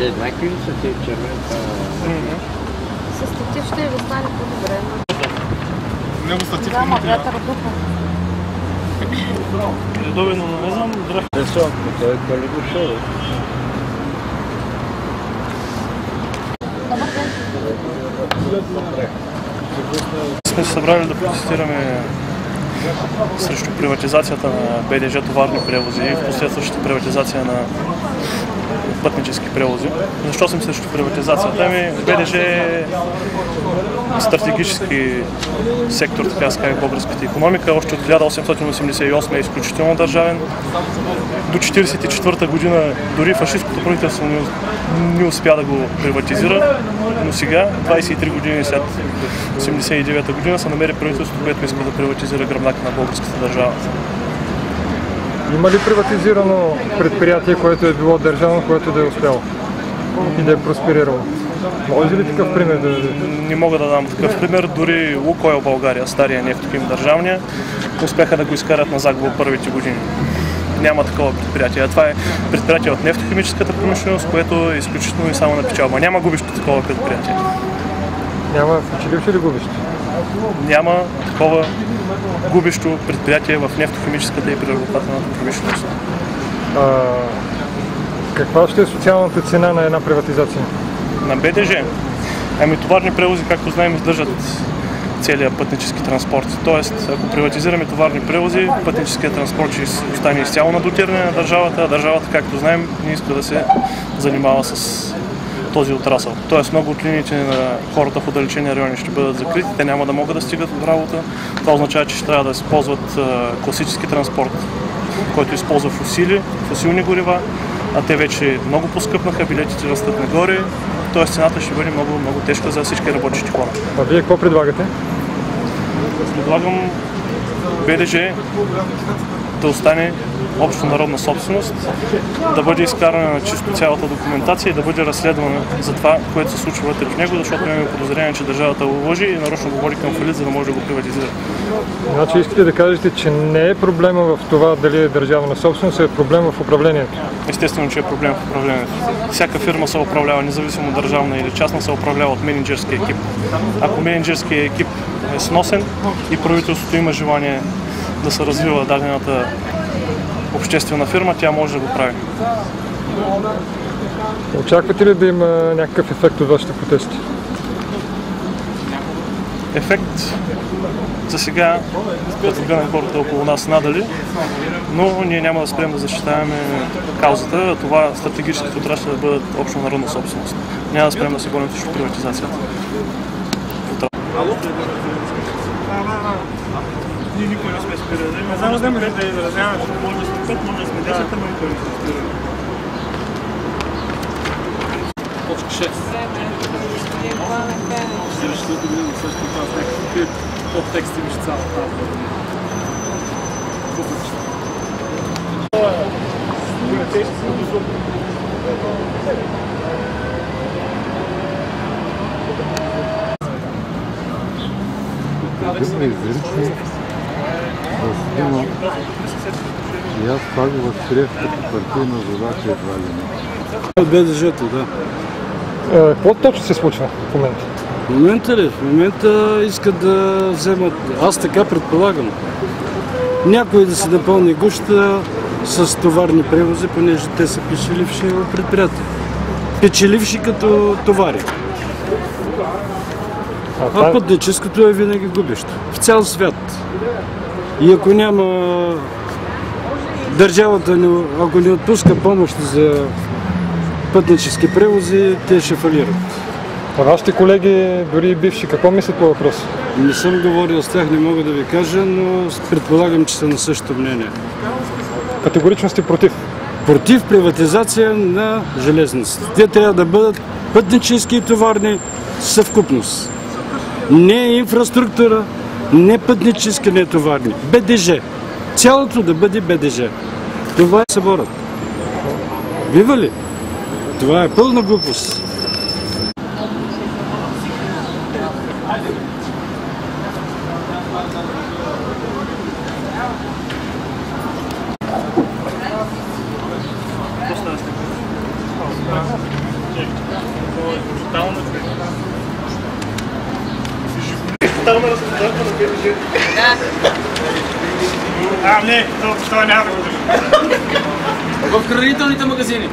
Те еднакви ли са тези червените? С статив ще ви стане по-добре. Него статив не Няма трябва. вятър духа. Редовено, но не знам, здрасти. Високо, той е къде дошъл. Сме се събрали да протестираме срещу приватизацията на БДЖ товарни превози и в последващата приватизация на пътнически превози. Защо съм срещу приватизацията? БДЖ е стратегически сектор, така ска в българската икономика. Още от 1888 е изключително държавен. До 1944 година дори фашистското правителство не успя да го приватизира, но сега, 23 години след 1989 година, се намери правителството, което иска да приватизира гръбнака на българската държава. Има ли приватизирано предприятие, което е било държавно, което да е успяло и да е просперирало? Може ли такъв пример да дадете? Не мога да дам такъв пример. Дори Лукойл България, стария Нефтохим държавния, успяха да го изкарат на загуба първите години. Няма такова предприятие. Това е предприятие от нефтохимическата промишленост, което е изключително и само на печалба. Няма губещо такова предприятие. Няма печеливши ли губещи? Няма такова губещо предприятие в нефтохимическата и преработвателната промишленост. Каква ще е социалната цена на една приватизация? На БДЖ? Товарни превози, както знаем, издържат целият пътнически транспорт. Тоест, ако приватизираме товарни превози, пътническият транспорт ще остане изцяло на дотиране на държавата, а държавата, както знаем, не иска да се занимава с този отрасъл. Тоест, много от линиите на хората в отдалечени райони ще бъдат закрити, те няма да могат да стигат от работа. Това означава, че ще трябва да използват класически транспорт, който използва фосилни горива, а те вече много поскъпнаха, билетите растат нагоре, т.е. цената ще бъде много, много тежка за всички работещи хора. А вие какво предлагате? Предлагам БДЖ да остане общонародна собственост, да бъде изкарана на чисто цялата документация и да бъде разследвана за това, което се случва вътре в него, защото имаме подозрение, че държавата го лъжи и нарочно го води към фалит, за да може да го приватизира. Значи искате да кажете, че не е проблема в това дали е държавна собственост, а е проблем в управлението? Естествено, че е проблем в управлението. Всяка фирма се управлява, независимо държавна или частна, се управлява от мениджърския екип. Ако мениджърския екип е сносен и правителството има желание да се развива дадената обществена фирма, тя може да го прави. Очаквате ли да има някакъв ефект от вашите протести? Ефект за сега, като гледам хората около нас надали, но ние няма да спрем да защитаваме каузата, това стратегическите отрасли да бъдат общонародна собственост. Няма да спрем да се борим срещу приватизацията. Ние никой не сме спирали. Не знам да ме да изразяваме, защото може да сме 5, може да сме 10, ама никой не сме спирали. Точка 6. Следващата година също това с някакви подтексти виж цялата тази година. Купъчета. Гъбна изрично да снимам и аз пак възприех като партийна задача едва ли не. От БДЖ-то, да. Какво точно се случва в момента? В момента ли? В момента искат да вземат, аз така предполагам, някой да се напълни гуща с товарни превози, понеже те са печеливши предприятия. Печеливши като товари. А пътническото е винаги губещо. В цял свят. И ако няма държавата, ако не отпуска помощ за пътнически превози, те ще фалират. А вашите колеги, дори и бивши, какво мислят по въпроса? Не съм говорил с тях, не мога да ви кажа, но предполагам, че са на същото мнение. Категорично сте против? Против приватизация на железниците. Те трябва да бъдат пътнически и товарни съвкупност. Не инфраструктура, не пътнически, не товарни. БДЖ. Цялото да бъде БДЖ. Това е съборът. Бива ли? Това е пълна глупост. Тотална разпродажба на БДЖ. Не, това няма да го държа. В хранителните магазини.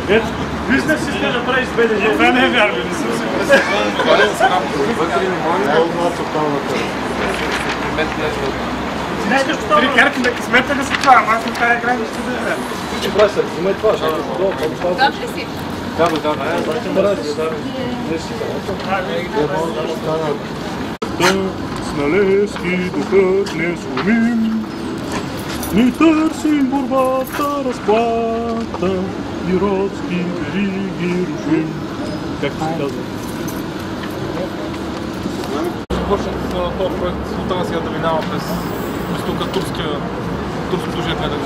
Ето, бизнес искаш да правиш с БДЖ. Това не е вярно, не съм сигурен. Три карти на късмета да се това, ама аз на тази игра не ще да е вярно. Добре си. С Налевски духът не сломим, ни търсим борбата, разплата и родски вериги рушим. Както се казва? Започнат този проект от Азия да минава през тук турското жертва да го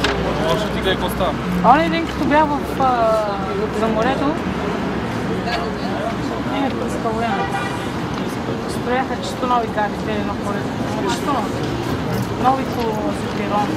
може ти какво става? Оня ден, като бях за морето, не е представлено. Строяха чисто нови кари, те на полето. Чисто нови. Нови по Септирон.